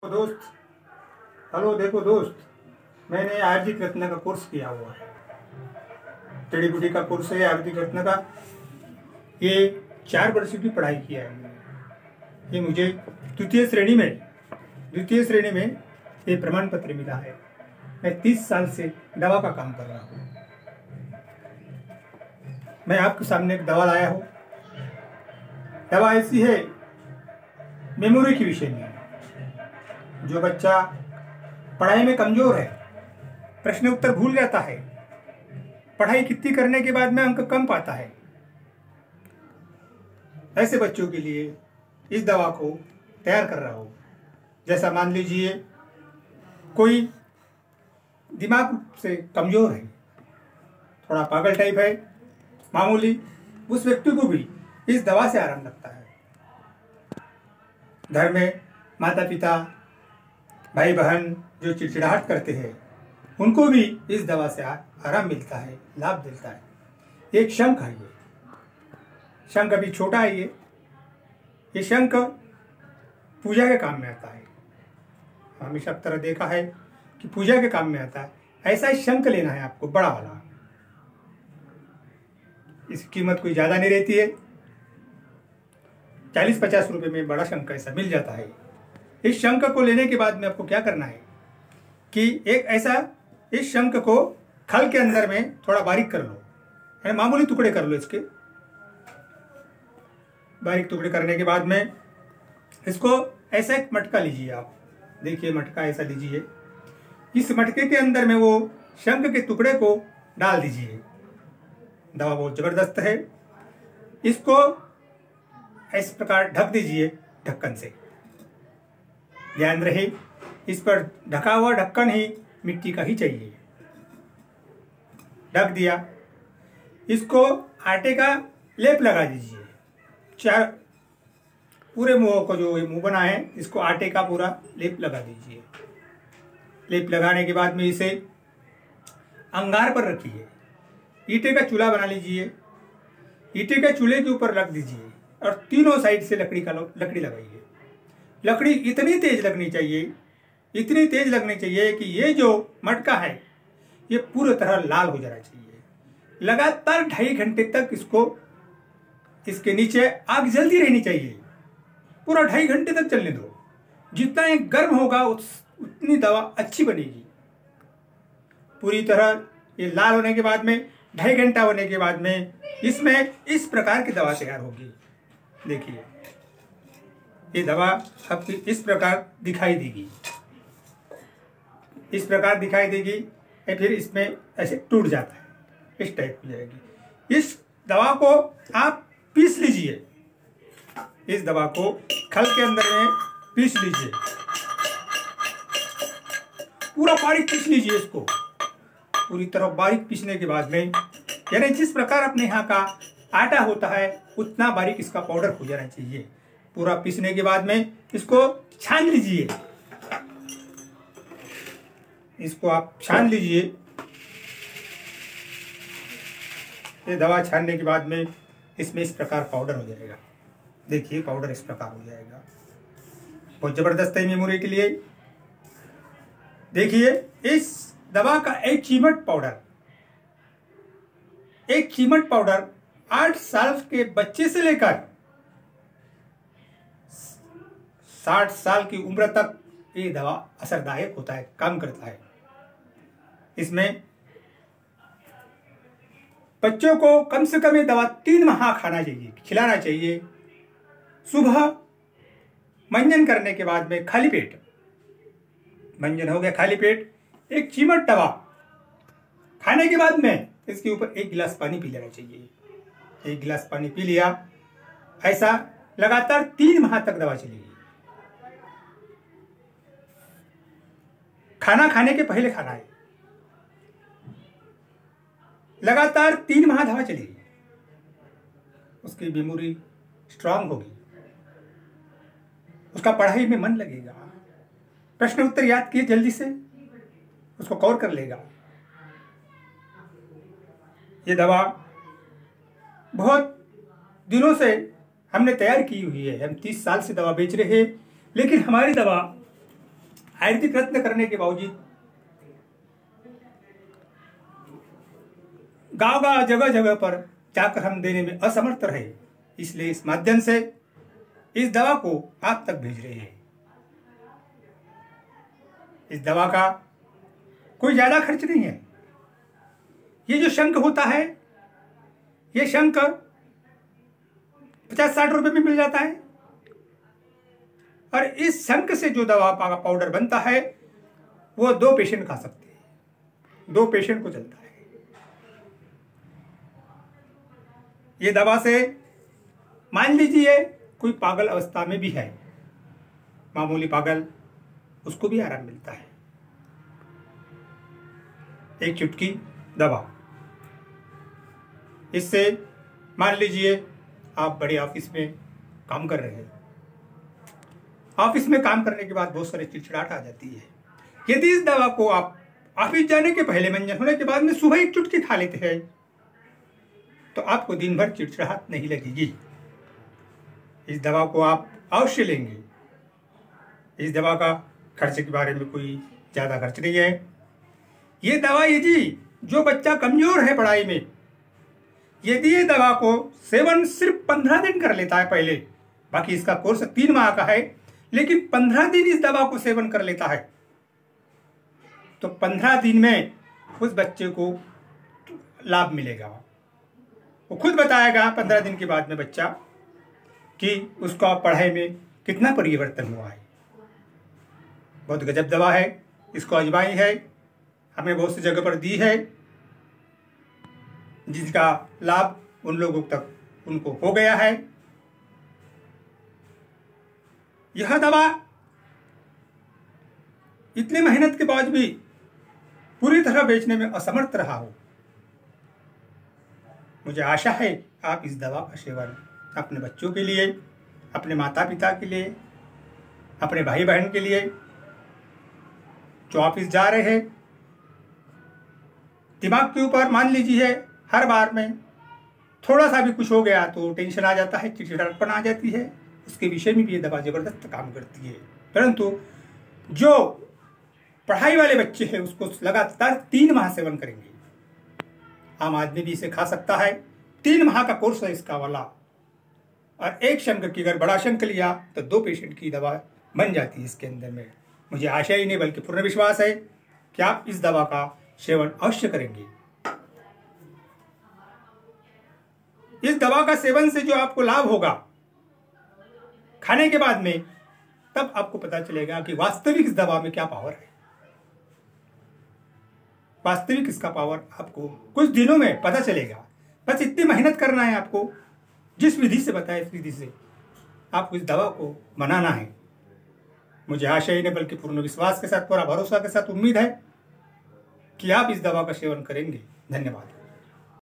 दोस्त, हेलो। देखो दोस्त, मैंने आयुर्वेदिक रत्न का कोर्स किया हुआ है। जड़ी बूटी का कोर्स है आयुर्वेदिक रत्न का। ये 4 वर्ष की पढ़ाई किया है मैंने। ये मुझे द्वितीय श्रेणी में ये प्रमाण पत्र मिला है। मैं 30 साल से दवा का काम कर रहा हूँ। मैं आपके सामने एक दवा लाया हूँ। दवा ऐसी है, मेमोरी के विषय में। जो बच्चा पढ़ाई में कमजोर है, प्रश्न उत्तर भूल जाता है, पढ़ाई कितनी करने के बाद में अंक कम पाता है, ऐसे बच्चों के लिए इस दवा को तैयार कर रहा हूँ। जैसा मान लीजिए कोई दिमाग से कमजोर है, थोड़ा पागल टाइप है मामूली, उस व्यक्ति को भी इस दवा से आराम लगता है। घर में माता पिता भाई बहन जो चिड़चिड़ाहट करते हैं, उनको भी इस दवा से आराम मिलता है, लाभ मिलता है। एक शंख है, ये शंख अभी छोटा है। ये शंख पूजा के काम में आता है। हमेशा तरह देखा है कि पूजा के काम में आता है। ऐसा ही शंख लेना है आपको, बड़ा वाला। इसकी कीमत कोई ज़्यादा नहीं रहती है, 40-50 रुपये में बड़ा शंख ऐसा मिल जाता है। इस शंख को लेने के बाद में आपको क्या करना है कि इस शंख को खल के अंदर में थोड़ा बारीक कर लो, यानी मामूली टुकड़े कर लो। इसके बारीक टुकड़े करने के बाद में इसको ऐसा एक मटका लीजिए आप। देखिए मटका ऐसा लीजिए। इस मटके के अंदर में वो शंख के टुकड़े को डाल दीजिए। दवा बहुत जबरदस्त है। इसको इस प्रकार ढक दीजिए ढक्कन से। ध्यान रहे, इस पर ढका हुआ ढक्कन ही मिट्टी का ही चाहिए। ढक दिया। इसको आटे का लेप लगा दीजिए। पूरे मुंह को, जो मुंह बना है, इसको आटे का पूरा लेप लगा दीजिए। लेप लगाने के बाद में इसे अंगार पर रखिए। ईंटे का चूल्हा बना लीजिए। ईंटे के चूल्हे के ऊपर रख दीजिए और तीनों साइड से लकड़ी लगाइए। लकड़ी इतनी तेज लगनी चाहिए कि ये जो मटका है ये पूरी तरह लाल हो जाना चाहिए। लगातार 2.5 घंटे तक इसके नीचे आग जलती रहनी चाहिए। पूरा 2.5 घंटे तक चलने दो। जितना ये गर्म होगा उतनी दवा अच्छी बनेगी। पूरी तरह ये लाल होने के बाद में 2.5 घंटा होने के बाद में इसमें इस प्रकार की दवा तैयार होगी। देखिए ये दवा आपकी इस प्रकार दिखाई देगी। फिर इसमें ऐसे टूट जाता है, इस टाइप की जाएगी। इस दवा को आप पीस लीजिए। इस दवा को खल के अंदर में पीस लीजिए। पूरा बारीक पीस लीजिए इसको। पूरी तरह बारीक पीसने के बाद में, यानी जिस प्रकार अपने यहाँ का आटा होता है उतना बारीक इसका पाउडर हो जाना चाहिए। पूरा पीसने के बाद में इसको छान लीजिए। इसको आप छान लीजिए। ये दवा छानने के बाद में इसमें इस प्रकार पाउडर हो जाएगा। देखिए पाउडर इस प्रकार हो जाएगा। बहुत जबरदस्त है मेमोरी के लिए। देखिए इस दवा का एक चीमट पाउडर 8 साल के बच्चे से लेकर 60 साल की उम्र तक ये दवा असरदायक होता है, काम करता है। इसमें बच्चों को कम से कम ये दवा 3 माह खिलाना चाहिए। सुबह मंजन करने के बाद में खाली पेट, मंजन हो गया खाली पेट, एक चीमट दवा खाने के बाद में इसके ऊपर 1 गिलास पानी पी लेना चाहिए। 1 गिलास पानी पी लिया। ऐसा लगातार 3 माह तक दवा चलेगी। खाना खाने के पहले खाना है। लगातार 3 माह दवा चलेगी। उसकी मेमोरी स्ट्रांग होगी। उसका पढ़ाई में मन लगेगा। प्रश्न उत्तर याद किए जल्दी से उसको कवर कर लेगा। ये दवा बहुत दिनों से हमने तैयार की हुई है। हम 30 साल से दवा बेच रहे हैं, लेकिन हमारी दवा आयती प्रयत्न करने के बावजूद गांव जगह जगह पर जाकर हम देने में असमर्थ रहे, इसलिए इस माध्यम से इस दवा को आप तक भेज रहे हैं। इस दवा का कोई ज्यादा खर्च नहीं है। ये जो शंख होता है, ये शंख 50-60 रुपए में मिल जाता है और इस शंख से जो दवा का पाउडर बनता है वो 2 पेशेंट खा सकते हैं। 2 पेशेंट को चलता है। ये दवा से मान लीजिए कोई पागल अवस्था में भी है, मामूली पागल, उसको भी आराम मिलता है। एक चुटकी दवा, इससे मान लीजिए आप बड़े ऑफिस में काम कर रहे हैं। ऑफिस में काम करने के बाद बहुत सारी चिड़चिड़ाहट आ जाती है। यदि इस दवा को आप ऑफिस जाने के पहले, मंजन होने के बाद में सुबह एक चुटकी खा लेते हैं तो आपको दिन भर चिड़चिड़ाहट नहीं लगेगी। इस दवा को आप अवश्य लेंगे। इस दवा का खर्च के बारे में कोई ज़्यादा खर्च नहीं है। ये दवा यदि जो बच्चा कमजोर है पढ़ाई में, यदि ये दवा को सेवन सिर्फ 15 दिन कर लेता है पहले, बाकी इसका कोर्स 3 माह का है, लेकिन 15 दिन इस दवा को सेवन कर लेता है तो 15 दिन में उस बच्चे को लाभ मिलेगा। वो खुद बताएगा 15 दिन के बाद में बच्चा कि उसका पढ़ाई में कितना परिवर्तन हुआ है। बहुत गजब दवा है, इसको आजमाई है, हमने बहुत सी जगह पर दी है, जिसका लाभ उन लोगों तक उनको हो गया है। यह दवा इतनी मेहनत के बाद भी पूरी तरह बेचने में असमर्थ रहा हो। मुझे आशा है आप इस दवा का सेवन अपने बच्चों के लिए, अपने माता पिता के लिए, अपने भाई बहन के लिए, जो ऑफिस जा रहे हैं, दिमाग के ऊपर मान लीजिए हर बार में थोड़ा सा भी कुछ हो गया तो टेंशन आ जाता है, चिड़चिड़ापन आ जाती है, उसके विषय में भी ये दवा जबरदस्त काम करती है। परंतु जो पढ़ाई वाले बच्चे हैं उसको लगातार 3 माह सेवन करेंगे। आम आदमी भी इसे खा सकता है। 3 माह का कोर्स है इसका वाला, और एक शंख की अगर बड़ा शंख लिया तो 2 पेशेंट की दवा बन जाती है इसके अंदर में। मुझे आशा ही नहीं बल्कि पूर्ण विश्वास है कि आप इस दवा का सेवन अवश्य करेंगे। इस दवा का सेवन से जो आपको लाभ होगा खाने के बाद में, तब आपको पता चलेगा कि वास्तविक इस दवा में क्या पावर है। वास्तविक इसका पावर आपको कुछ दिनों में पता चलेगा। बस इतनी मेहनत करना है आपको, जिस विधि से बताया इस विधि से आपको इस दवा को बनाना है। मुझे आशा ही नहीं बल्कि पूर्ण विश्वास के साथ, पूरा भरोसा के साथ उम्मीद है कि आप इस दवा का सेवन करेंगे। धन्यवाद।